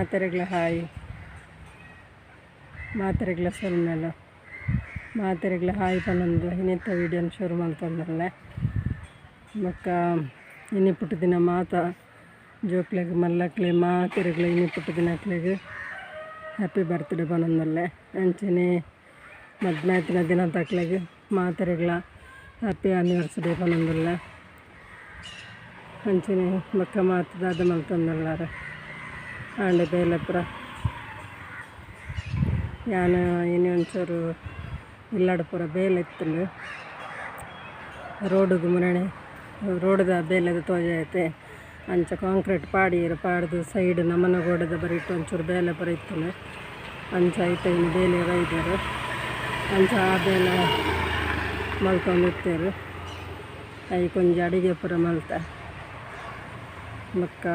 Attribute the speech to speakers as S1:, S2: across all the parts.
S1: ಮಾತೆರೆಗ್ಲ hi ಮಾತೆರೆಗ್ಲ ಸೊಲ್ಮೆಲ ಮಾತೆರೆಗ್ಲ hi ಪನ್ನೊಂದು ಇನ್ನಿತ್ತ ವೀಡಿಯೋನ ಶುರು ಮಾಡ್ತಂದಲ್ಲ ಬೊಕ್ಕ ಇನ್ನಿಪುಟ್ಟು ದಿನ ಮಾತ ಜೋಕ್ಲೆಗ್ ಮಲ್ಲಕ್ಲೆ ಮಾತೆರೆಗ್ಲ ಇನ್ನಿಪುಟ್ಟು ದಿನಕ್ಲೆಗ್ ಹ್ಯಾಪಿ ಬರ್ತ್ಡೇ ಪನ್ನೊಂದಲ್ಲೇ ಅಂಚನೆ ಮದ್ನಾಯ್ತಿನ ದಿನ ತಕ್ಲೆಗ್ ಮಾತೆರೆಗ್ಲ ಹ್ಯಾಪಿ ಆ್ಯನಿವರ್ಸರಿ ಪನ್ನೊಂದಲ್ಲ ಅಂಚನೆ ಬೊಕ್ಕ ಮಾತದಾದ ಮಲ್ತಂದಲ್ಲಾರ ಆಂಡೆ ಬೇಲಪುರ ಯಾನ ಇನ್ನು ಒಂಚೂರು ಇಲ್ಲಾಡಪುರ ಬೇಲೆ ಇತ್ತಂಡು ರೋಡಿಗೆ ಮುರಣೆ ರೋಡ್ದ ಬೇಲೆದ ತೋಜೈತೆ ಅಂಚ ಕಾಂಕ್ರೀಟ್ ಪಾಡ್ದು ಸೈಡ್ ನಮನ ಗೋಡದ ಬರಿಟ್ಟು ಒಂಚೂರು ಬೇಲೆ ಪುರ ಇತ್ತು ಅಂಚ ಐತೆ ಇನ್ನು ಬೇಲೆ ಒಯ್ದರು ಅಂಚ ಆ ಬೇಲೆ ಮಲ್ತೊಂದಿತ್ತೇರು ಐ ಕೊಂಚ ಅಡಿಗೆ ಪುರ ಮಲ್ತ ಬೊಕ್ಕ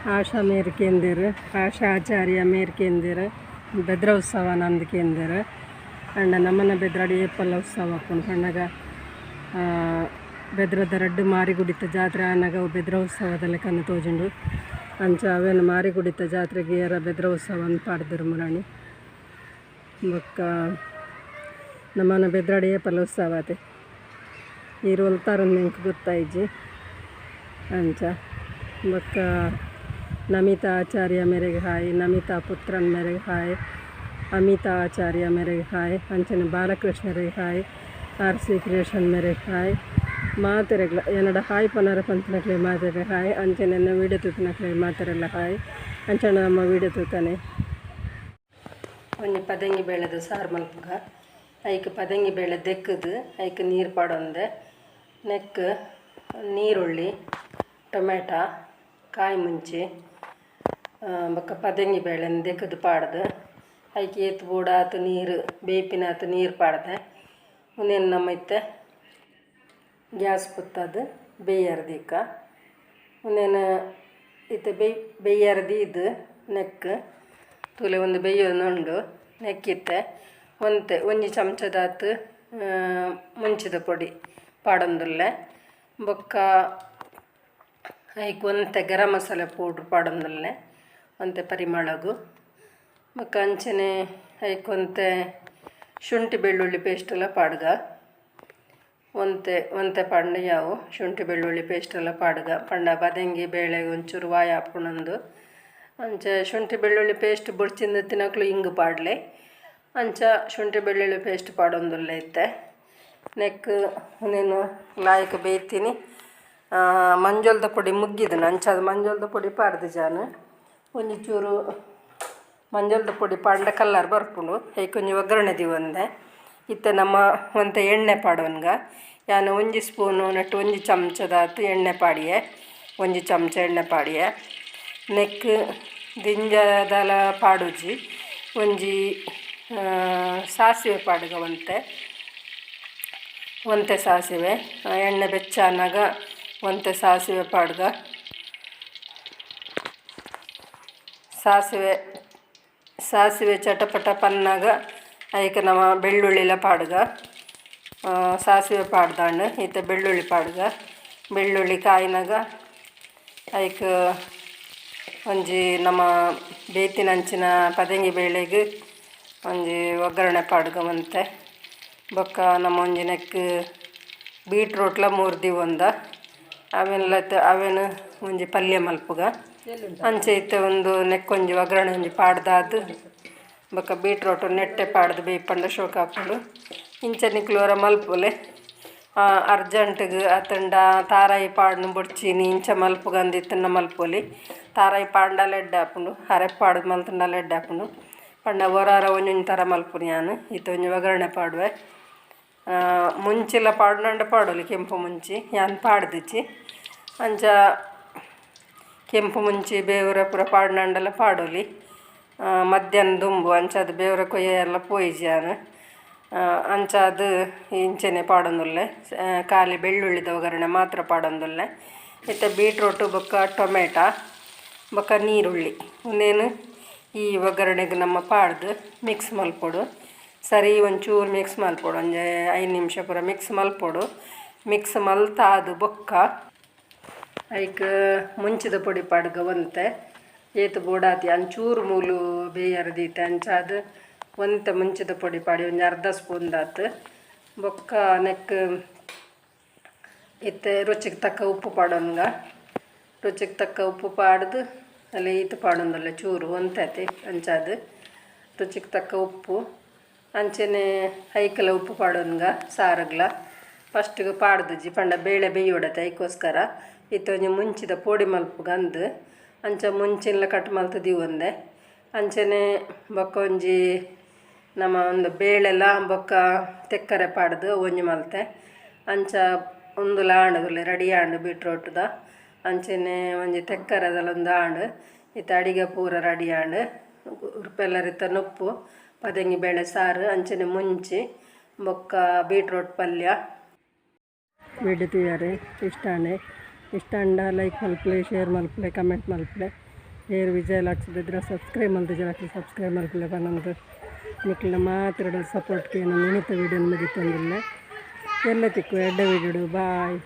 S1: ಆಶಾ ಮೇರ್ಕೆಂದಿರು ಆಶಾ ಆಚಾರ್ಯ ಮೇರ್ಕೆಂದಿರು ಬೆದ್ರ ಉತ್ಸವ ನಂದ್ಕೆಂದಿರು ಅಂಡ ನಮ್ಮನ ಬೆದ್ರಾಡಿ ಏಪಲ್ಲ ಉತ್ಸವ ಹಾಕೊಂಡು ಕಣ್ಣಾಗ ಬೆದ್ರದ ರಡ್ಡು ಮಾರಿಗುಡಿತ ಜಾತ್ರೆ ಆನಾಗ ಅವು ಬೆದ್ರ ಉತ್ಸವದಲ್ಲಿ ಕಣ್ಣು ತೋಜುಂಡು ಅಂಚ ಅವೇನು ಮಾರಿಗುಡಿತ ಜಾತ್ರೆಗೆ ಯಾರ ಬೆದ್ರ ಉತ್ಸವ ಅಂತ ಪಾಡ್ದಿರು ಮುರಾಣಿ ಬೊಕ್ಕ ನಮ್ಮನ ಬೆದ್ರಾಡಿ ಏಪಲ್ಲ ಉತ್ಸವ ಅದೇ ಈರು ಹೊಲ್ತಾರನ್ನು ನಿಂಗೆ ಗೊತ್ತಾಯ್ಜಿ ಅಂಚ ಬೊಕ್ಕ ನಮಿತಾ ಆಚಾರ್ಯ ಮೇರೆಗೆ ಹಾಯ್ ನಮಿತಾ ಪುತ್ರನ ಮೇರೆಗೆ ಹಾಯ್ ಅಮಿತಾ ಆಚಾರ್ಯ ಮೇರೆಗೆ ಹಾಯ್ ಅಂಚನೆ ಬಾಲಕೃಷ್ಣರಿಗೆ ಹಾಯ್ RC ಕ್ರಿಯೇಷನ್ ಮೇರೆಗೆ ಹಾಯ್ ಮಾತೆರೆಗ್ಲ ಏನಡ ಹಾಯ್ ಪನರ ಪಂಚನಕ್ಲೆ ಮಾತೆರೆ ಹಾಯ್ ಅಂಚನೆ ನನ್ನ ವೀಡಿಯೋ ತೂತಿನಕ್ಲೆ ಮಾತೆರೆಲ್ಲ ಹಾಯ್ ಅಂಚನೆ ನಮ್ಮ ವೀಡಿಯೋ ತೂತಾನೆ ಒಂಜಿ ಪದಂಗಿ ಬೇಳೆದ ಸಾರು ಮಲ್ಪಗ ಐಕ್ ಪದಂಗಿ ಬೇಳೆ ದೆಕ್ಕದು ಐಕ್ ನೀರು ಪಾಡೊಂದೆ ನೆಕ್ ನೀರುಳ್ಳಿ ಟೊಮೆಟೊ ಕಾಯಿ ಮುಂಚಿ ಬೊಕ್ಕ ಪದಂಗಿ ಬೇಳೆನ ದೆಕ್ಕದು ಪಾಡ್ದು ಐಕ್ ಏತು ಬೂಡಾತು ನೀರು ಬೇಪಿನಾತು ನೀರು ಪಾಡ್ದೆ ಉನೇನು ನಮ್ಮೈತೆ ಗ್ಯಾಸ್ ಪುತ್ತದು ಬೇಯರ್ದಿಕ್ಕ ಉನೇನು ಇತ್ತೆ ಬೇಯರ್ದಿ ಇದು ನೆಕ್ ತೂಲೆ ಒಂದು ಬೇಯೋನುಂಡು ನೆಕ್ಕಿತ್ತೆ ಒಂಜಿ ಚಮಚದಾತು ಮುಂಚಿದ ಪೊಡಿ ಪಾಡೊಂದುಲ್ಲೆ ಬೊಕ್ಕ ಐಕ್ ಒಂತೆ ಗರಂ ಮಸಾಲೆ ಪೌಡ್ರ್ ಪಾಡೊಂದುಲ್ಲೆ ಒಂತೆ ಪರಿಮಳಗು ಬೊಕ್ಕ ಅಂಚನೆ ಐಕ್ ಒಂತೆ ಶುಂಠಿ ಬೆಳ್ಳುಳ್ಳಿ ಪೇಸ್ಟ್ ಎಲ್ಲ ಪಾಡ್ಗ ಒಂತೆ ಪಂಡ ಯಾವು ಶುಂಠಿ ಬೆಳ್ಳುಳ್ಳಿ ಪೇಸ್ಟ್ ಎಲ್ಲ ಪಾಡ್ಗ ಪಂಡ ಬದಂಗಿ ಬೇಳೆ ಒಂಚೂರು ವಾಯ ಹಾಪುಣಂದು ಅಂಚ ಶುಂಠಿ ಬೆಳ್ಳುಳ್ಳಿ ಪೇಸ್ಟ್ ಬುಡ್ಚಿಂದ ತಿನ್ನಕ್ಲು ಹಿಂಗೆ ಪಾಡ್ಲೆ ಅಂಚ ಶುಂಠಿ ಬೆಳ್ಳುಳ್ಳಿ ಪೇಸ್ಟ್ ಪಾಡೊಂದುಲ್ಲೆ ಐತೆ ನೆಕ್ ನೀನು ಲಾಯಕ ಬೇಯ್ತೀನಿ ಮಂಜೋಲ್ದ ಪೊಡಿ ಮುಗ್ಗಿದನು ಅಂಚದು ಮಂಜೋಲ್ದ ಪೊಡಿ ಪಾಡ್ದು ಜಾನು ಒಂಜಿ ಚೂರು ಮಂಜೋಲ್ದ ಪೊಡಿ ಪಾಂಡ ಕಲ್ಲರ್ ಬರ್ಪುಂಡು ಐಕೊಂಜಿ ಒಗ್ಗರಣೆ ದಿವಂದೆ ಇತ್ತೆ ನಮ್ಮ ಒಂತೆ ಎಣ್ಣೆ ಪಾಡೋನ್ಗ ಯಾನು ಒಂಜಿ ಸ್ಪೂನು ನೆಟ್ಟು ಒಂಜಿ ಚಮಚದಾತು ಎಣ್ಣೆ ಪಾಡಿಯೆ ಒಂಜಿ ಚಮಚ ಎಣ್ಣೆ ಪಾಡಿಯೆ ನೆಕ್ ದಿಂಜದಲ ಪಾಡುಜಿ ಒಂಜಿ ಸಾಸಿವೆ ಪಾಡುಗ ಒಂತೆ ಸಾಸಿವೆ ಎಣ್ಣೆ ಬೆಚ್ಚಾನಾಗ ಒಂತೆ ಸಾಸಿವೆ ಪಾಡ್ಗ ಸಾಸಿವೆ ಚಟಪಟ ಪನ್ನಾಗ ಐಕ ನಮ್ಮ ಬೆಳ್ಳುಳ್ಳಿಲ ಪಾಡ್ಗ ಸಾಸಿವೆ ಪಾಡ್ದಾಂಡು ಈತ ಬೆಳ್ಳುಳ್ಳಿ ಪಾಡ್ಗ ಬೆಳ್ಳುಳ್ಳಿ ಕಾಯಿನಾಗ ಐಕ ಒಂಜಿ ನಮ್ಮ ಬೇತಿನಂಚಿನ ಪದಂಗಿ ಬೇಳೆಗೆ ಒಂಜಿ ಒಗ್ಗರಣೆ ಪಾಡ್ಗ ಮಂತೆ ಬೊಕ್ಕ ನಮ್ಮ ಒಂಜಿ ನೆಕ್ ಬೀಟ್ರೂಟ್ಲ ಮೂರ್ದಿ ಒಂದ ಅವೇನು ಒಂಜಿ ಪಲ್ಯ ಮಲ್ಪುಗ ಅಂಚೆ ಇತ್ತೆ ಒಂದು ನೆಕ್ ಒಂಜಿ ಒಗ್ಗರಣೆ ಒಂಜಿ ಪಾಡ್ದಾದು ಬೊಕ್ಕ ಬೀಟ್ರೋಟು ನೆಟ್ಟೆ ಪಾಡ್ದು ಬೇಯ್ಪಂಡ ಶೋಕ ಹಾಕೊಂಡು ಇಂಚ ನಿಕ್ಲೂರ ಮಲ್ಪುಲೆ ಅರ್ಜೆಂಟ್ಗೆ ಅತಂಡ ತಾರಾಯಿ ಪಾಡ್ನು ಬುಡ್ಚೀನಿ ಇಂಚ ಮಲ್ಪುಗಂದಿತ್ತನ್ನ ಮಲ್ಪೊಲಿ ತಾರಾಯಿ ಪಾಂಡಲ ಎಡ್ಡೆ ಹಾಪುಂಡು ಅರೆ ಪಾಡ್ದು ಮಲ್ತಂಡಲ ಎಡ್ಡೆ ಹಾಪುಂಡು ಪಂಡ ಒರಾರ ಒಂಜೊಂಜಿ ಥರ ಮಲ್ಪುನಿ ನಾನು ಇತ್ತು ಒಂಜಿ ಒಗ್ಗರಣೆ ಪಾಡುವೆ ಮುಂಚಿಲ ಪಾಡ್ನಂಡ ಪಾಡೋಲಿ ಕೆಂಪು ಮುಂಚಿ ಯಾನ್ ಪಾಡ್ದಿಚ್ಚಿ ಅಂಚ ಕೆಂಪು ಮುಂಚಿ ಬೇವರ ಪೂರ ಪಾಡ್ನಂಡಲ ಪಾಡೋಲಿ ಮಧ್ಯಾಹ್ನ ದುಂಬು ಅಂಚದು ಬೇವರ ಕೊಯ್ಯ ಎಲ್ಲ ಪೋಯ್ಜಾನು ಅಂಚ ಅದು ಇಂಚನೆ ಪಾಡೊಂದುಲ್ಲೆ ಖಾಲಿ ಬೆಳ್ಳುಳ್ಳಿದ ಒಗ್ಗರಣೆ ಮಾತ್ರ ಪಾಡೊಂದುಲ್ಲೆ ಇತ್ತೆ ಬೀಟ್ರೋಟು ಬೊಕ್ಕ ಟೊಮೆಟೊ ಬೊಕ್ಕ ನೀರುಳ್ಳಿ ಇನ್ನೇನು ಈ ಒಗ್ಗರಣೆಗೆ ನಮ್ಮ ಪಾಡ್ದು ಮಿಕ್ಸ್ ಮಲ್ಪೊಡು ಸರಿ ಒಂಚೂರು ಮಿಕ್ಸ್ ಮಲ್ಪೊಡು ಒಂಜಿ 5 ನಿಮಿಷ ಪೂರ ಮಿಕ್ಸ್ ಮಲ್ಪೊಡು ಮಿಕ್ಸ್ ಮಲ್ತಾದು ಬೊಕ್ಕ ಐಕ್ ಮುಂಚಿದ ಪೊಡಿ ಪಾಡ್ಗ ಒಂತೆ ಏತು ಬೋಡಾತಿ ಅಂಚೂರು ಮೂಲು ಬೇಯರ್ದೀತೆ ಅಂಚಾದ ಒಂತೆ ಮುಂಚಿದ ಪೊಡಿ ಪಾಡಿ ಒಂದು ಅರ್ಧ ಸ್ಪೂನ್ ದಾತು ಬೊಕ್ಕ ನೆಕ್ ಇತ್ತೆ ರುಚಿಗೆ ತಕ್ಕ ಉಪ್ಪು ಪಾಡೋನ್ಗ ರುಚಿಗೆ ತಕ್ಕ ಉಪ್ಪು ಪಾಡ್ದು ಅಲ್ಲಿ ಈತು ಪಾಡೊಂದಲ್ಲ ಚೂರು ಒಂತೈತಿ ಅಂಚಾದ ರುಚಿಗೆ ತಕ್ಕ ಉಪ್ಪು ಅಂಚೆನೆ ಐಕಲ ಉಪ್ಪು ಪಾಡೋನ್ಗ ಸಾರಗ್ಲ ಫಸ್ಟಿಗೆ ಪಾಡ್ದು ಪಂಡ ಬೇಳೆ ಬೇಯೋಡತ್ತೆ ಐಕೋಸ್ಕರ ಇತ್ತೊಂಜಿ ಮುಂಚಿದ ಪೋಡಿ ಮಲ್ಪುಗಂದು ಅಂಚ ಮುಂಚಿನ ಕಟ್ ಮಲ್ತದಿ ಒಂದೆ ಅಂಚನೆ ಬೊಕ್ಕ ಒಂಜಿ ನಮ್ಮ ಒಂದು ಬೇಳೆಲ್ಲ ಬೊಕ್ಕ ತೆಕ್ಕರೆ ಪಾಡ್ದು ಒಂಜಿ ಮಲ್ತೆ ಅಂಚ ಒಂದು ಲಾಂಡದುಲ್ಲೆ ರೆಡಿ ಆಂಡು ಬೀಟ್ರೋಟ್ದ ಅಂಚನೆ ಒಂಜಿ ತೆಕ್ಕರೆದಲ್ಲ ಒಂದು ಆಂಡು ಇತ್ತ ಅಡಿಗೆ ಪೂರ ರೆಡಿ ಆಂಡು ಉರುಪೆಲ್ಲರಿತ್ತ ನೊಪ್ಪು ಪದಂಗಿ ಬೇಳೆ ಸಾರು ಅಂಚನೆ ಮುಂಚಿ ಬೊಕ್ಕ ಬೀಟ್ರೋಟ್ ಪಲ್ಯ ಬಿಡ್ತೀಯಾರೆ ಇಷ್ಟಾಂಡ ಲೈಕ್ ಮಲ್ಪಲೆ ಶೇರ್ ಮಲ್ಪಲೆ ಕಮೆಂಟ್ ಮಲ್ಪಲೆ ಏರು ವಿಜಯ ಲಾಕ್ಸಿದ್ರೆ ಸಬ್ಸ್ಕ್ರೈಬ್ ಮಲ್ತಿದ್ರೆ ಸಬ್ಸ್ಕ್ರೈಬ್ ಮಲ್ಪಲೆ ಬನ್ನೊಂದು ಮಕ್ಕಳ ಮಾತ್ರ ಸಪೋರ್ಟ್ಗೆ ನಾನು ನಿಮಿತ್ತ ವೀಡಿಯೋನ ಮುಗಿತಂದಿಲ್ಲ ಎಲ್ಲ ತಿಕ್ಕು ಎಡ್ಡ ವೀಡಿಯೋ ಬಾಯ್.